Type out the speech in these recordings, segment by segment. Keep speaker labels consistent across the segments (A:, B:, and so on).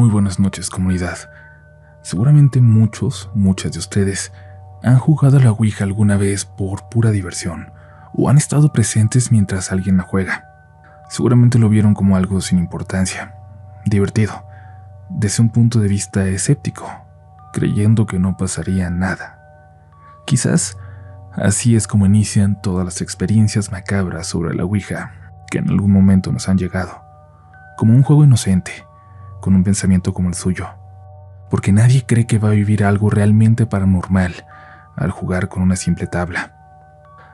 A: Muy buenas noches, comunidad. Seguramente muchas de ustedes han jugado a la Ouija alguna vez por pura diversión, o han estado presentes mientras alguien la juega. Seguramente lo vieron como algo sin importancia, divertido, desde un punto de vista escéptico, creyendo que no pasaría nada. Quizás así es como inician todas las experiencias macabras sobre la Ouija que en algún momento nos han llegado, como un juego inocente, con un pensamiento como el suyo, porque nadie cree que va a vivir algo realmente paranormal al jugar con una simple tabla.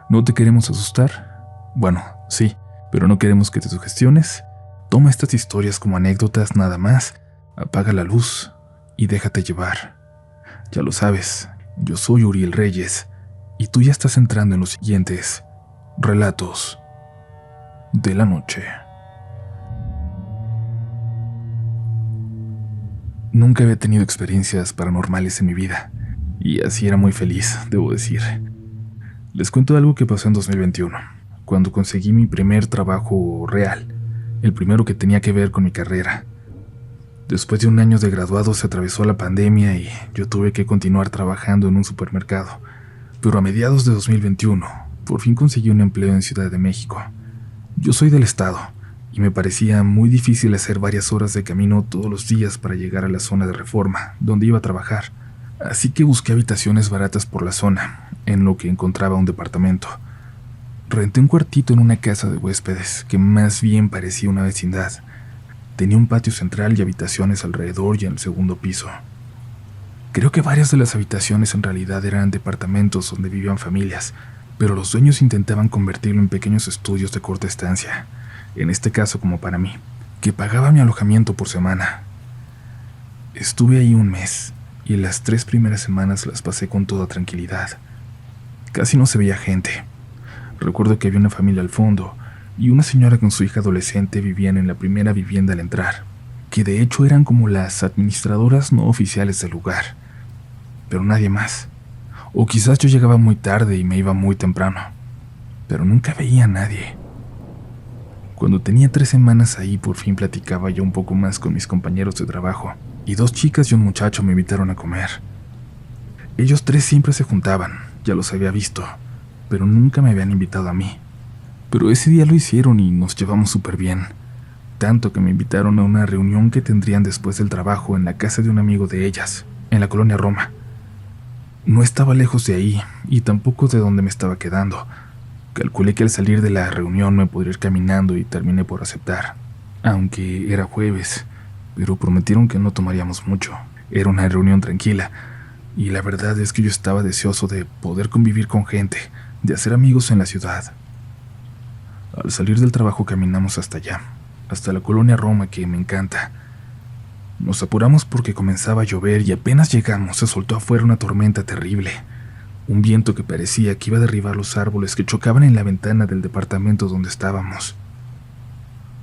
A: ¿No te queremos asustar? Bueno, sí, pero no queremos que te sugestiones. Toma estas historias como anécdotas nada más, apaga la luz y déjate llevar. Ya lo sabes, yo soy Uriel Reyes y tú ya estás entrando en los siguientes relatos de la noche. Nunca había tenido experiencias paranormales en mi vida, y así era muy feliz, debo decir. Les cuento algo que pasó en 2021, cuando conseguí mi primer trabajo real, el primero que tenía que ver con mi carrera. Después de un año de graduado se atravesó la pandemia y yo tuve que continuar trabajando en un supermercado, pero a mediados de 2021, por fin conseguí un empleo en Ciudad de México. Yo soy del estado, y me parecía muy difícil hacer varias horas de camino todos los días para llegar a la zona de Reforma, donde iba a trabajar. Así que busqué habitaciones baratas por la zona, en lo que encontraba un departamento. Renté un cuartito en una casa de huéspedes, que más bien parecía una vecindad. Tenía un patio central y habitaciones alrededor y en el segundo piso. Creo que varias de las habitaciones en realidad eran departamentos donde vivían familias, pero los dueños intentaban convertirlo en pequeños estudios de corta estancia. En este caso como para mí, que pagaba mi alojamiento por semana. Estuve ahí un mes, y las 3 primeras semanas las pasé con toda tranquilidad. Casi no se veía gente. Recuerdo que había una familia al fondo, y una señora con su hija adolescente vivían en la primera vivienda al entrar, que de hecho eran como las administradoras no oficiales del lugar. Pero nadie más. O quizás yo llegaba muy tarde y me iba muy temprano, pero nunca veía a nadie. Cuando tenía 3 semanas ahí, por fin platicaba yo un poco más con mis compañeros de trabajo, y 2 chicas y un muchacho me invitaron a comer. Ellos 3 siempre se juntaban, ya los había visto, pero nunca me habían invitado a mí. Pero ese día lo hicieron y nos llevamos súper bien, tanto que me invitaron a una reunión que tendrían después del trabajo en la casa de un amigo de ellas, en la colonia Roma. No estaba lejos de ahí, y tampoco de donde me estaba quedando. Calculé que al salir de la reunión me podría ir caminando y terminé por aceptar, aunque era jueves, pero prometieron que no tomaríamos mucho. Era una reunión tranquila, y la verdad es que yo estaba deseoso de poder convivir con gente, de hacer amigos en la ciudad. Al salir del trabajo caminamos hasta allá, hasta la colonia Roma, que me encanta. Nos apuramos porque comenzaba a llover y apenas llegamos se soltó afuera una tormenta terrible. Un viento que parecía que iba a derribar los árboles que chocaban en la ventana del departamento donde estábamos.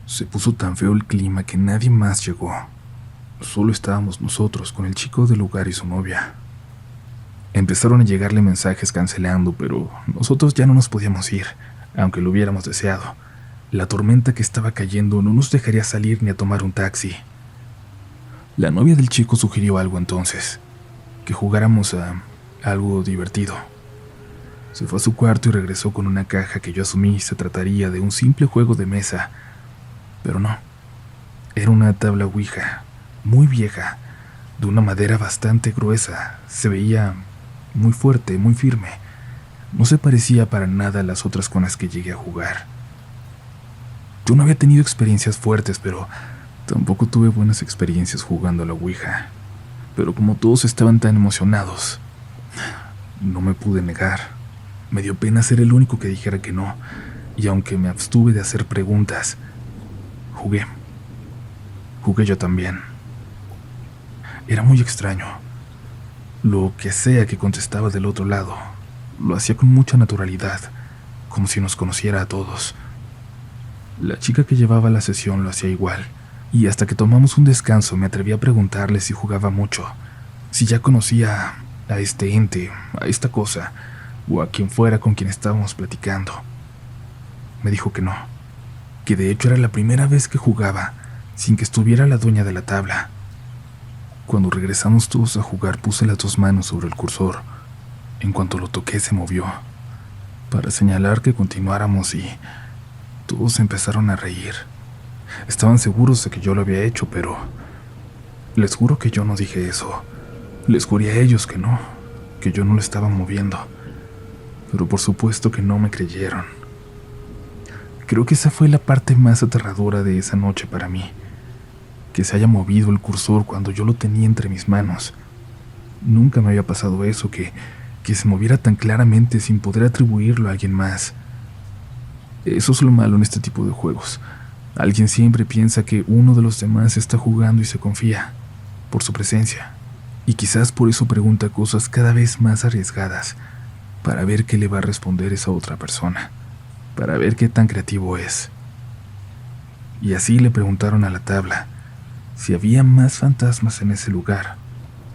A: Se puso tan feo el clima que nadie más llegó. Solo estábamos nosotros con el chico del lugar y su novia. Empezaron a llegarle mensajes cancelando, pero nosotros ya no nos podíamos ir, aunque lo hubiéramos deseado. La tormenta que estaba cayendo no nos dejaría salir ni a tomar un taxi. La novia del chico sugirió algo entonces, que jugáramos a algo divertido. Se fue a su cuarto y regresó con una caja que yo asumí se trataría de un simple juego de mesa, pero no. Era una tabla Ouija, muy vieja, de una madera bastante gruesa. Se veía muy fuerte, muy firme. No se parecía para nada a las otras con las que llegué a jugar. Yo no había tenido experiencias fuertes, pero tampoco tuve buenas experiencias jugando a la Ouija. Pero como todos estaban tan emocionados, no me pude negar. Me dio pena ser el único que dijera que no, y aunque me abstuve de hacer preguntas, jugué. Jugué yo también. Era muy extraño. Lo que sea que contestaba del otro lado, lo hacía con mucha naturalidad, como si nos conociera a todos. La chica que llevaba la sesión lo hacía igual, y hasta que tomamos un descanso me atreví a preguntarle si jugaba mucho, si ya conocía a este ente, a esta cosa, o a quien fuera con quien estábamos platicando. Me dijo que no, que de hecho era la primera vez que jugaba sin que estuviera la dueña de la tabla. Cuando regresamos todos a jugar, puse las 2 manos sobre el cursor. En cuanto lo toqué, se movió, para señalar que continuáramos, y todos empezaron a reír. Estaban seguros de que yo lo había hecho, pero les juro que yo no dije eso. Les juré a ellos que yo no lo estaba moviendo. Pero por supuesto que no me creyeron. Creo que esa fue la parte más aterradora de esa noche para mí, que se haya movido el cursor cuando yo lo tenía entre mis manos. Nunca me había pasado eso, que se moviera tan claramente sin poder atribuirlo a alguien más. Eso es lo malo en este tipo de juegos. Alguien siempre piensa que uno de los demás está jugando y se confía por su presencia. Y quizás por eso pregunta cosas cada vez más arriesgadas, para ver qué le va a responder esa otra persona, para ver qué tan creativo es. Y así le preguntaron a la tabla si había más fantasmas en ese lugar,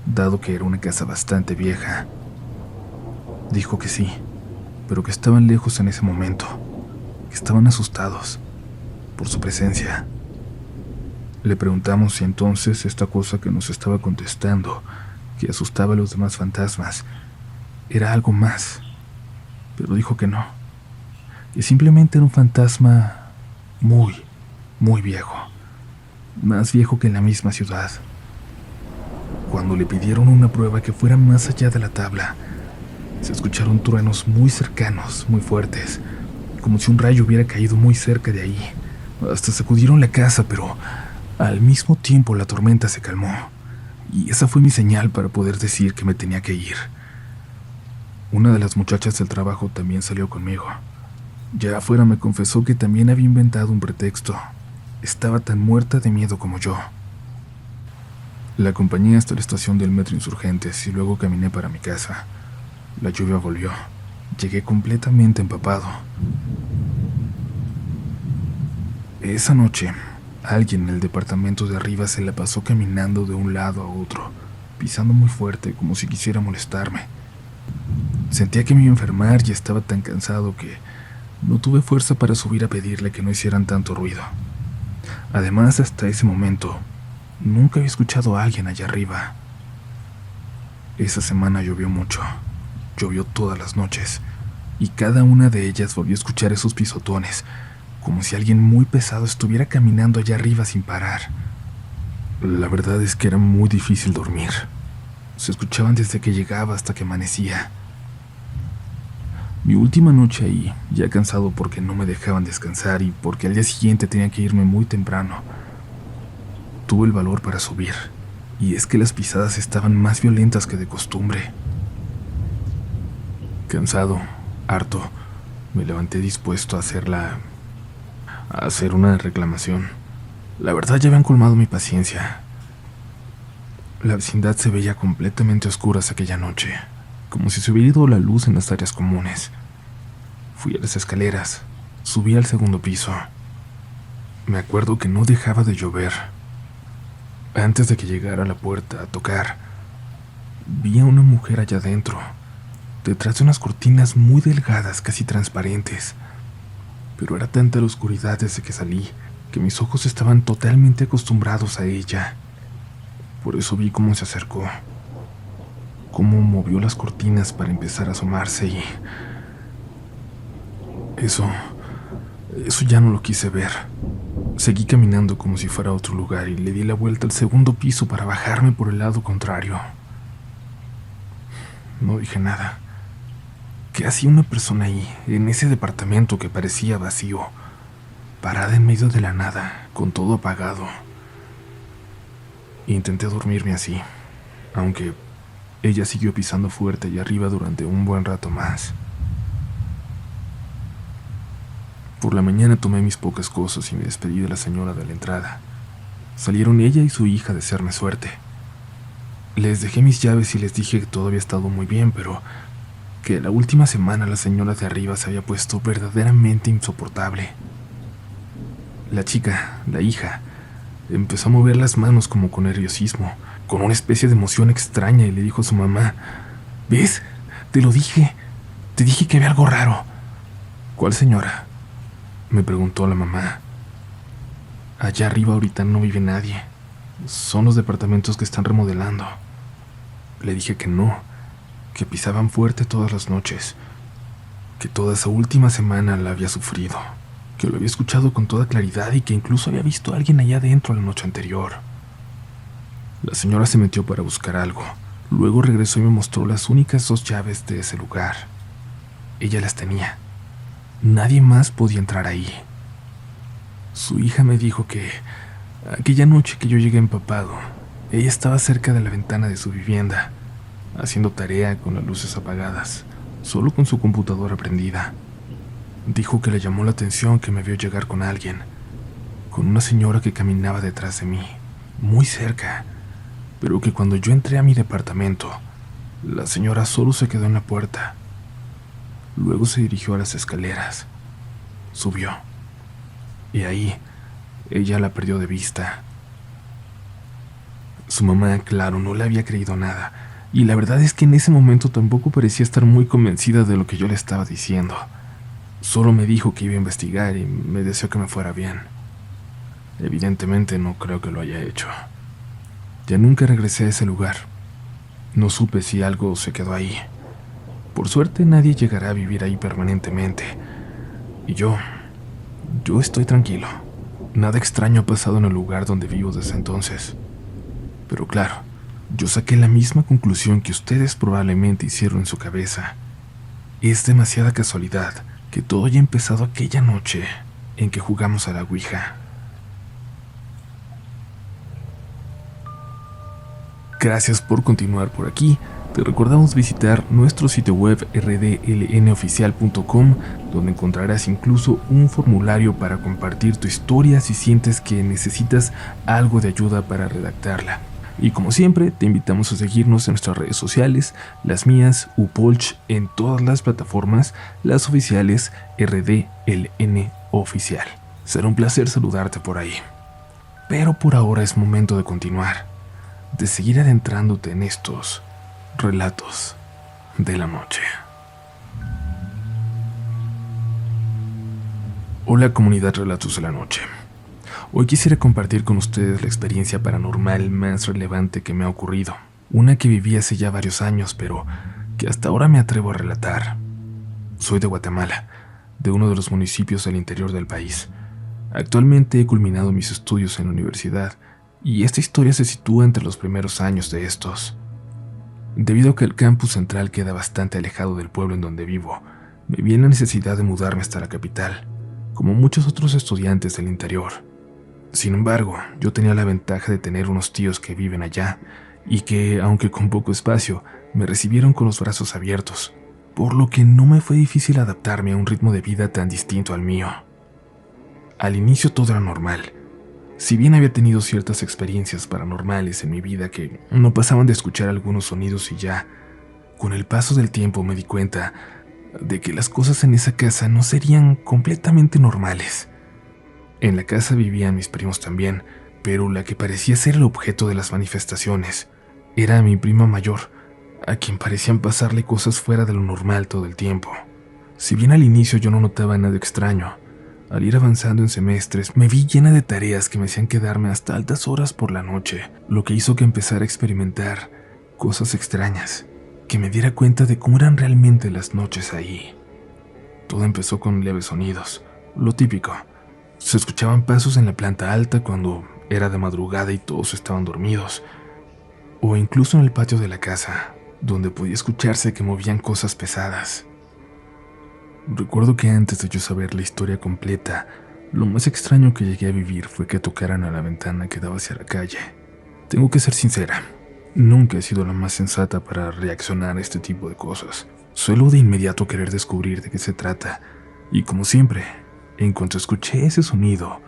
A: dado que era una casa bastante vieja. Dijo que sí, pero que estaban lejos en ese momento, que estaban asustados por su presencia. Le preguntamos si entonces esta cosa que nos estaba contestando, que asustaba a los demás fantasmas, era algo más, pero dijo que no, que simplemente era un fantasma muy, muy viejo, más viejo que en la misma ciudad. Cuando le pidieron una prueba que fuera más allá de la tabla, se escucharon truenos muy cercanos, muy fuertes, como si un rayo hubiera caído muy cerca de ahí. Hasta sacudieron la casa, pero al mismo tiempo la tormenta se calmó, y esa fue mi señal para poder decir que me tenía que ir. Una de las muchachas del trabajo también salió conmigo. Ya afuera me confesó que también había inventado un pretexto. Estaba tan muerta de miedo como yo. La acompañé hasta la estación del metro Insurgentes y luego caminé para mi casa. La lluvia volvió. Llegué completamente empapado. Esa noche, alguien en el departamento de arriba se la pasó caminando de un lado a otro, pisando muy fuerte como si quisiera molestarme. Sentía que me iba a enfermar y estaba tan cansado que no tuve fuerza para subir a pedirle que no hicieran tanto ruido. Además, hasta ese momento, nunca había escuchado a alguien allá arriba. Esa semana llovió mucho. Llovió todas las noches, y cada una de ellas volvió a escuchar esos pisotones, como si alguien muy pesado estuviera caminando allá arriba sin parar. La verdad es que era muy difícil dormir. Se escuchaban desde que llegaba hasta que amanecía. Mi última noche ahí, ya cansado porque no me dejaban descansar y porque al día siguiente tenía que irme muy temprano, tuve el valor para subir, y es que las pisadas estaban más violentas que de costumbre. Cansado, harto, me levanté dispuesto a hacer una reclamación. La verdad ya habían colmado mi paciencia. La vecindad se veía completamente a oscuras aquella noche, como si se hubiera ido la luz en las áreas comunes. Fui a las escaleras, subí al segundo piso. Me acuerdo que no dejaba de llover. Antes de que llegara a la puerta a tocar, vi a una mujer allá adentro, detrás de unas cortinas muy delgadas, casi transparentes. Pero era tanta la oscuridad desde que salí, que mis ojos estaban totalmente acostumbrados a ella. Por eso vi cómo se acercó, cómo movió las cortinas para empezar a asomarse, y Eso ya no lo quise ver. Seguí caminando como si fuera a otro lugar y le di la vuelta al segundo piso para bajarme por el lado contrario. No dije nada. ¿Qué hacía una persona ahí, en ese departamento que parecía vacío, parada en medio de la nada, con todo apagado? Intenté dormirme así, aunque ella siguió pisando fuerte allá arriba durante un buen rato más. Por la mañana tomé mis pocas cosas y me despedí de la señora de la entrada. Salieron ella y su hija a desearme suerte. Les dejé mis llaves y les dije que todo había estado muy bien, pero que la última semana la señora de arriba se había puesto verdaderamente insoportable. La chica, la hija, empezó a mover las manos como con nerviosismo, con una especie de emoción extraña, y le dijo a su mamá: «¿Ves? Te lo dije. Te dije que había algo raro». «¿Cuál señora?», me preguntó la mamá. «Allá arriba ahorita no vive nadie. Son los departamentos que están remodelando. Le dije que no, que pisaban fuerte todas las noches, que toda esa última semana la había sufrido, que lo había escuchado con toda claridad y que incluso había visto a alguien allá adentro la noche anterior. La señora se metió para buscar algo. Luego regresó y me mostró las únicas 2 llaves de ese lugar. Ella las tenía. Nadie más podía entrar ahí. Su hija me dijo que aquella noche que yo llegué empapado, ella estaba cerca de la ventana de su vivienda, haciendo tarea con las luces apagadas, solo con su computadora prendida. Dijo que le llamó la atención que me vio llegar con alguien, con una señora que caminaba detrás de mí, muy cerca, pero que cuando yo entré a mi departamento, la señora solo se quedó en la puerta. Luego se dirigió a las escaleras, subió, y ahí ella la perdió de vista. Su mamá, claro, no le había creído nada, y la verdad es que en ese momento tampoco parecía estar muy convencida de lo que yo le estaba diciendo. Solo me dijo que iba a investigar y me deseó que me fuera bien. Evidentemente no creo que lo haya hecho. Ya nunca regresé a ese lugar. No supe si algo se quedó ahí. Por suerte nadie llegará a vivir ahí permanentemente. Y yo estoy tranquilo. Nada extraño ha pasado en el lugar donde vivo desde entonces. Pero claro, yo saqué la misma conclusión que ustedes probablemente hicieron en su cabeza. Es demasiada casualidad que todo haya empezado aquella noche en que jugamos a la Ouija. Gracias por continuar por aquí. Te recordamos visitar nuestro sitio web rdlnoficial.com, donde encontrarás incluso un formulario para compartir tu historia si sientes que necesitas algo de ayuda para redactarla. Y como siempre, te invitamos a seguirnos en nuestras redes sociales, las mías, Upolch, en todas las plataformas, las oficiales RDLN Oficial. Será un placer saludarte por ahí. Pero por ahora es momento de continuar, de seguir adentrándote en estos relatos de la noche. Hola comunidad Relatos de la Noche. Hoy quisiera compartir con ustedes la experiencia paranormal más relevante que me ha ocurrido. Una que viví hace ya varios años, pero que hasta ahora me atrevo a relatar. Soy de Guatemala, de uno de los municipios del interior del país. Actualmente he culminado mis estudios en la universidad, y esta historia se sitúa entre los primeros años de estos. Debido a que el campus central queda bastante alejado del pueblo en donde vivo, me vi en la necesidad de mudarme hasta la capital, como muchos otros estudiantes del interior. Sin embargo, yo tenía la ventaja de tener unos tíos que viven allá y que, aunque con poco espacio, me recibieron con los brazos abiertos, por lo que no me fue difícil adaptarme a un ritmo de vida tan distinto al mío. Al inicio todo era normal. Si bien había tenido ciertas experiencias paranormales en mi vida que no pasaban de escuchar algunos sonidos y ya, con el paso del tiempo me di cuenta de que las cosas en esa casa no serían completamente normales. En la casa vivían mis primos también, pero la que parecía ser el objeto de las manifestaciones era mi prima mayor, a quien parecían pasarle cosas fuera de lo normal todo el tiempo. Si bien al inicio yo no notaba nada extraño, al ir avanzando en semestres me vi llena de tareas que me hacían quedarme hasta altas horas por la noche, lo que hizo que empezara a experimentar cosas extrañas, que me diera cuenta de cómo eran realmente las noches ahí. Todo empezó con leves sonidos, lo típico. Se escuchaban pasos en la planta alta cuando era de madrugada y todos estaban dormidos, o incluso en el patio de la casa, donde podía escucharse que movían cosas pesadas. Recuerdo que antes de yo saber la historia completa, lo más extraño que llegué a vivir fue que tocaran a la ventana que daba hacia la calle. Tengo que ser sincera, nunca he sido la más sensata para reaccionar a este tipo de cosas. Suelo de inmediato querer descubrir de qué se trata, y como siempre, en cuanto escuché ese sonido,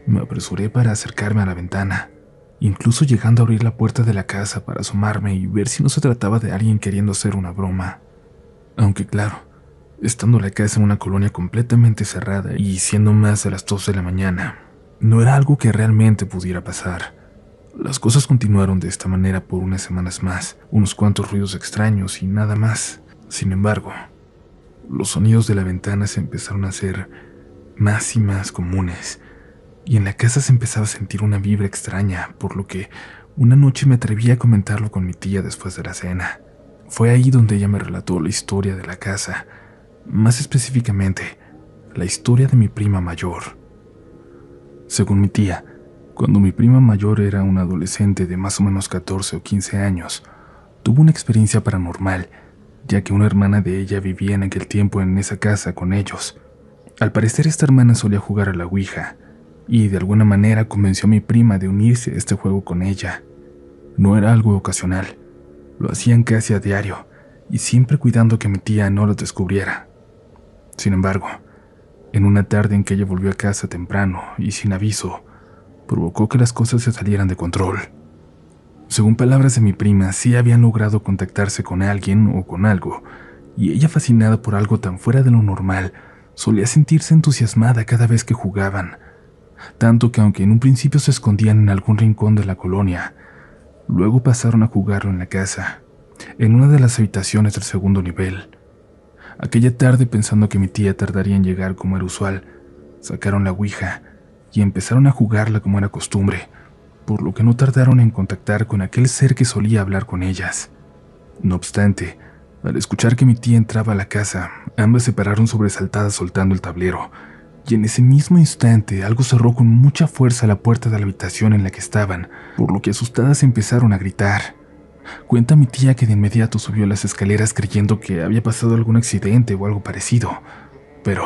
A: me apresuré para acercarme a la ventana, incluso llegando a abrir la puerta de la casa para asomarme y ver si no se trataba de alguien queriendo hacer una broma. Aunque claro, estando la casa en una colonia completamente cerrada y siendo más de las 2 de la mañana, no era algo que realmente pudiera pasar. Las cosas continuaron de esta manera por unas semanas más, unos cuantos ruidos extraños y nada más. Sin embargo, los sonidos de la ventana se empezaron a hacer más y más comunes, y en la casa se empezaba a sentir una vibra extraña, por lo que una noche me atreví a comentarlo con mi tía después de la cena. Fue ahí donde ella me relató la historia de la casa, más específicamente, la historia de mi prima mayor. Según mi tía, cuando mi prima mayor era una adolescente de más o menos 14 o 15 años, tuvo una experiencia paranormal, ya que una hermana de ella vivía en aquel tiempo en esa casa con ellos. Al parecer esta hermana solía jugar a la Ouija, y de alguna manera convenció a mi prima de unirse a este juego con ella. No era algo ocasional, lo hacían casi a diario, y siempre cuidando que mi tía no lo descubriera. Sin embargo, en una tarde en que ella volvió a casa temprano y sin aviso, provocó que las cosas se salieran de control. Según palabras de mi prima, sí habían logrado contactarse con alguien o con algo, y ella, fascinada por algo tan fuera de lo normal, solía sentirse entusiasmada cada vez que jugaban, tanto que aunque en un principio se escondían en algún rincón de la colonia, luego pasaron a jugarlo en la casa, en una de las habitaciones del segundo nivel. Aquella tarde, pensando que mi tía tardaría en llegar como era usual, sacaron la Ouija y empezaron a jugarla como era costumbre, por lo que no tardaron en contactar con aquel ser que solía hablar con ellas. No obstante, al escuchar que mi tía entraba a la casa, ambas se pararon sobresaltadas soltando el tablero, y en ese mismo instante algo cerró con mucha fuerza la puerta de la habitación en la que estaban, por lo que asustadas empezaron a gritar. Cuenta mi tía que de inmediato subió las escaleras creyendo que había pasado algún accidente o algo parecido, pero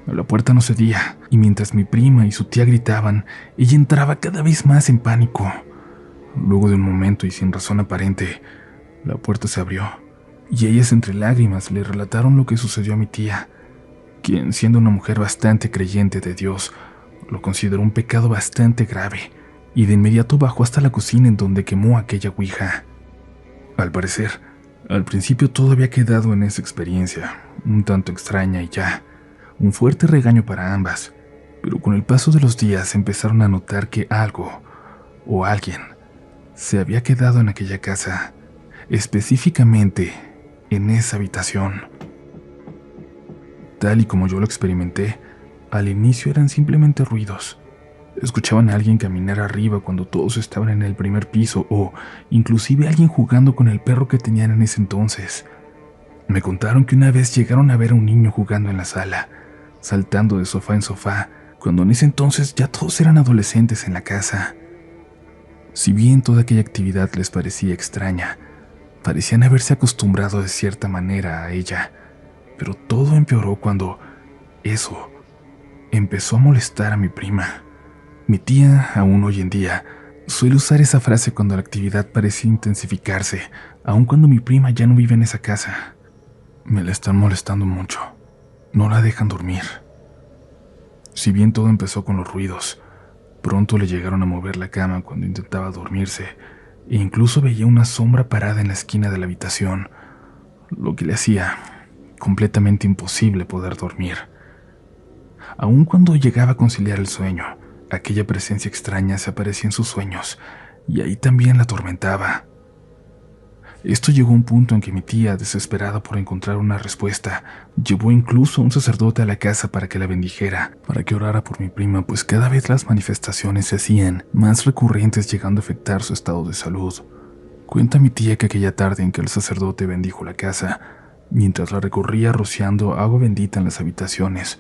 A: la puerta no cedía, y mientras mi prima y su tía gritaban, ella entraba cada vez más en pánico. Luego de un momento y sin razón aparente, la puerta se abrió, y ellas entre lágrimas le relataron lo que sucedió a mi tía, quien, siendo una mujer bastante creyente de Dios, lo consideró un pecado bastante grave, y de inmediato bajó hasta la cocina en donde quemó aquella Ouija. Al parecer, al principio todo había quedado en esa experiencia, un tanto extraña y ya, un fuerte regaño para ambas, pero con el paso de los días empezaron a notar que algo, o alguien, se había quedado en aquella casa, específicamente en esa habitación. Tal y como yo lo experimenté, al inicio eran simplemente ruidos. Escuchaban a alguien caminar arriba cuando todos estaban en el primer piso, o inclusive alguien jugando con el perro que tenían en ese entonces. Me contaron que una vez llegaron a ver a un niño jugando en la sala, saltando de sofá en sofá, cuando en ese entonces ya todos eran adolescentes en la casa. Si bien toda aquella actividad les parecía extraña, parecían haberse acostumbrado de cierta manera a ella, pero todo empeoró cuando eso empezó a molestar a mi prima. Mi tía, aún hoy en día, suele usar esa frase cuando la actividad parece intensificarse, aun cuando mi prima ya no vive en esa casa. Me la están molestando mucho. No la dejan dormir. Si bien todo empezó con los ruidos, pronto le llegaron a mover la cama cuando intentaba dormirse, e incluso veía una sombra parada en la esquina de la habitación, lo que le hacía completamente imposible poder dormir. Aun cuando llegaba a conciliar el sueño, aquella presencia extraña se aparecía en sus sueños, y ahí también la atormentaba. Esto llegó a un punto en que mi tía, desesperada por encontrar una respuesta, llevó incluso a un sacerdote a la casa para que la bendijera, para que orara por mi prima, pues cada vez las manifestaciones se hacían más recurrentes, llegando a afectar su estado de salud. Cuenta mi tía que aquella tarde en que el sacerdote bendijo la casa, mientras la recorría rociando agua bendita en las habitaciones,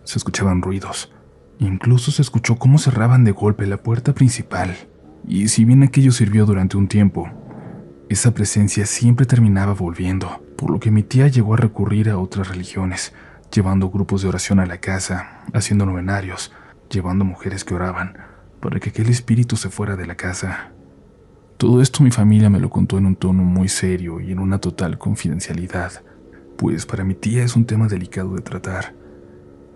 A: se escuchaban ruidos. Incluso se escuchó cómo cerraban de golpe la puerta principal, y si bien aquello sirvió durante un tiempo, esa presencia siempre terminaba volviendo, por lo que mi tía llegó a recurrir a otras religiones, llevando grupos de oración a la casa, haciendo novenarios, llevando mujeres que oraban, para que aquel espíritu se fuera de la casa. Todo esto mi familia me lo contó en un tono muy serio y en una total confidencialidad, pues para mi tía es un tema delicado de tratar.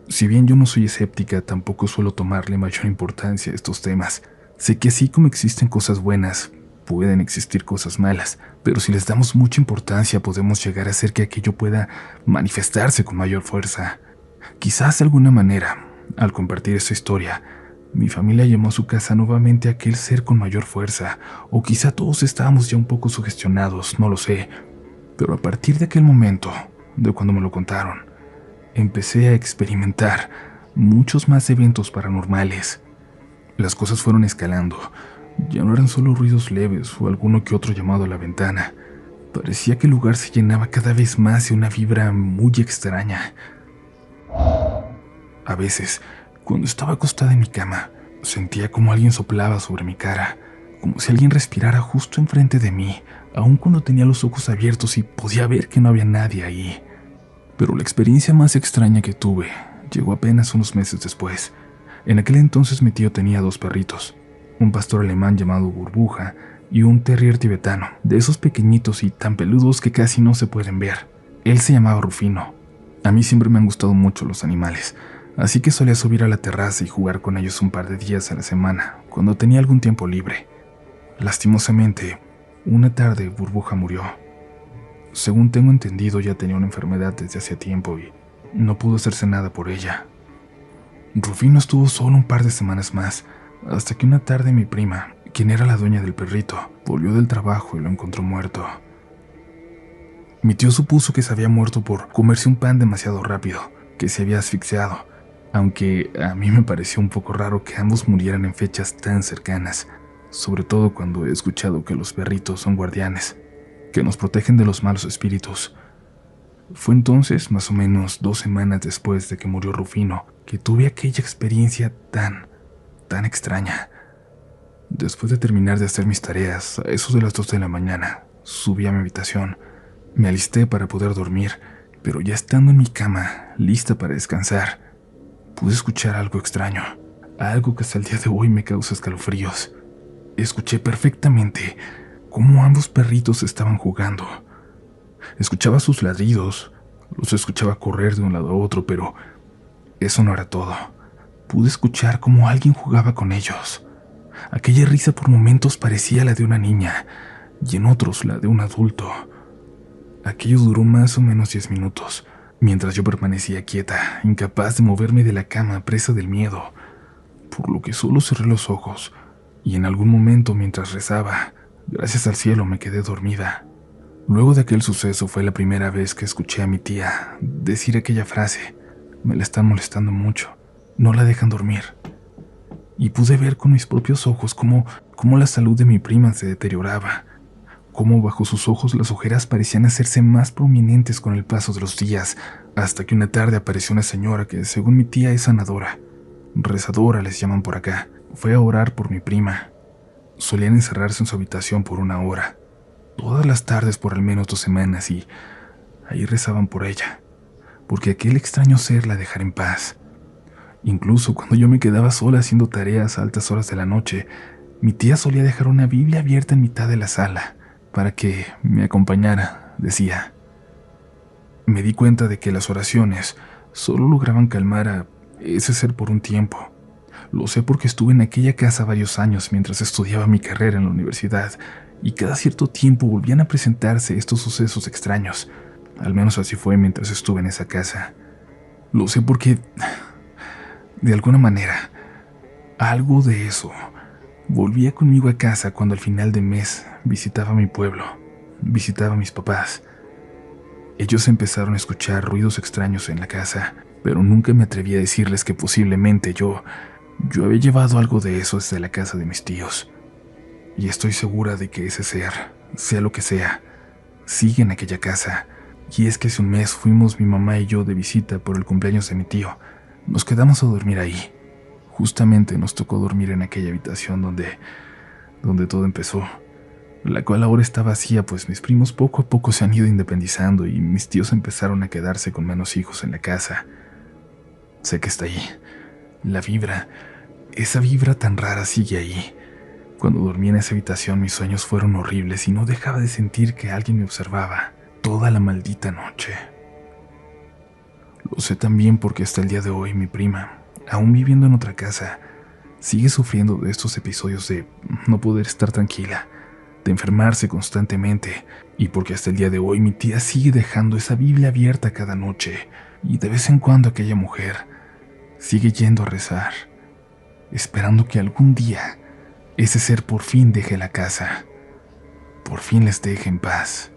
A: Si bien yo no soy escéptica, tampoco suelo tomarle mayor importancia a estos temas. Sé que así como existen cosas buenas, pueden existir cosas malas, pero si les damos mucha importancia podemos llegar a hacer que aquello pueda manifestarse con mayor fuerza. Quizás de alguna manera, al compartir esta historia, mi familia llamó a su casa nuevamente a aquel ser con mayor fuerza, o quizá todos estábamos ya un poco sugestionados, no lo sé, pero a partir de aquel momento, de cuando me lo contaron, empecé a experimentar muchos más eventos paranormales. Las cosas fueron escalando. Ya no eran solo ruidos leves o alguno que otro llamado a la ventana. Parecía que el lugar se llenaba cada vez más de una vibra muy extraña. A veces, cuando estaba acostada en mi cama, sentía como alguien soplaba sobre mi cara, como si alguien respirara justo enfrente de mí, aun cuando tenía los ojos abiertos y podía ver que no había nadie ahí. Pero la experiencia más extraña que tuve llegó apenas unos meses después. En aquel entonces mi tío tenía 2 perritos, un pastor alemán llamado Burbuja y un terrier tibetano, de esos pequeñitos y tan peludos que casi no se pueden ver. Él se llamaba Rufino. A mí siempre me han gustado mucho los animales, así que solía subir a la terraza y jugar con ellos un par de días a la semana, cuando tenía algún tiempo libre. Lastimosamente, una tarde Burbuja murió. Según tengo entendido, ya tenía una enfermedad desde hacía tiempo y no pudo hacerse nada por ella. Rufino estuvo solo un par de semanas más, hasta que una tarde mi prima, quien era la dueña del perrito, volvió del trabajo y lo encontró muerto. Mi tío supuso que se había muerto por comerse un pan demasiado rápido, que se había asfixiado, aunque a mí me pareció un poco raro que ambos murieran en fechas tan cercanas, sobre todo cuando he escuchado que los perritos son guardianes, que nos protegen de los malos espíritus. Fue entonces, más o menos 2 semanas después de que murió Rufino, que tuve aquella experiencia tan extraña. Después de terminar de hacer mis tareas, a eso de las 2 de la mañana, subí a mi habitación. Me alisté para poder dormir, pero ya estando en mi cama, lista para descansar, pude escuchar algo extraño, algo que hasta el día de hoy me causa escalofríos. Escuché perfectamente cómo ambos perritos estaban jugando. Escuchaba sus ladridos, los escuchaba correr de un lado a otro, pero eso no era todo. Pude escuchar cómo alguien jugaba con ellos. Aquella risa por momentos parecía la de una niña y en otros la de un adulto. Aquello duró más o menos 10 minutos, mientras yo permanecía quieta, incapaz de moverme de la cama, presa del miedo, por lo que solo cerré los ojos y en algún momento mientras rezaba, gracias al cielo me quedé dormida. Luego de aquel suceso fue la primera vez que escuché a mi tía decir aquella frase: me la están molestando mucho, no la dejan dormir. Y pude ver con mis propios ojos cómo la salud de mi prima se deterioraba, cómo bajo sus ojos las ojeras parecían hacerse más prominentes con el paso de los días, hasta que una tarde apareció una señora que, según mi tía, es sanadora, rezadora les llaman por acá. Fue a orar por mi prima. Solían encerrarse en su habitación por 1 hora, todas las tardes por al menos 2 semanas, y ahí rezaban por ella, porque aquel extraño ser la dejara en paz. Incluso cuando yo me quedaba sola haciendo tareas a altas horas de la noche, mi tía solía dejar una Biblia abierta en mitad de la sala para que me acompañara, decía. Me di cuenta de que las oraciones solo lograban calmar a ese ser por un tiempo. Lo sé porque estuve en aquella casa varios años mientras estudiaba mi carrera en la universidad, y cada cierto tiempo volvían a presentarse estos sucesos extraños. Al menos así fue mientras estuve en esa casa. Lo sé porque, de alguna manera, algo de eso volvía conmigo a casa cuando al final de mes visitaba mi pueblo, visitaba a mis papás. Ellos empezaron a escuchar ruidos extraños en la casa, pero nunca me atreví a decirles que posiblemente yo había llevado algo de eso desde la casa de mis tíos. Y estoy segura de que ese ser, sea lo que sea, sigue en aquella casa. Y es que hace un mes fuimos mi mamá y yo de visita por el cumpleaños de mi tío. Nos quedamos a dormir ahí. Justamente nos tocó dormir en aquella habitación donde todo empezó, la cual ahora está vacía, pues mis primos poco a poco se han ido independizando y mis tíos empezaron a quedarse con menos hijos en la casa. Sé que está ahí. La vibra, esa vibra tan rara sigue ahí. Cuando dormí en esa habitación mis sueños fueron horribles y no dejaba de sentir que alguien me observaba toda la maldita noche. Lo sé también porque hasta el día de hoy mi prima, aún viviendo en otra casa, sigue sufriendo de estos episodios de no poder estar tranquila, de enfermarse constantemente, y porque hasta el día de hoy mi tía sigue dejando esa Biblia abierta cada noche, y de vez en cuando aquella mujer sigue yendo a rezar, esperando que algún día ese ser por fin deje la casa, por fin les deje en paz.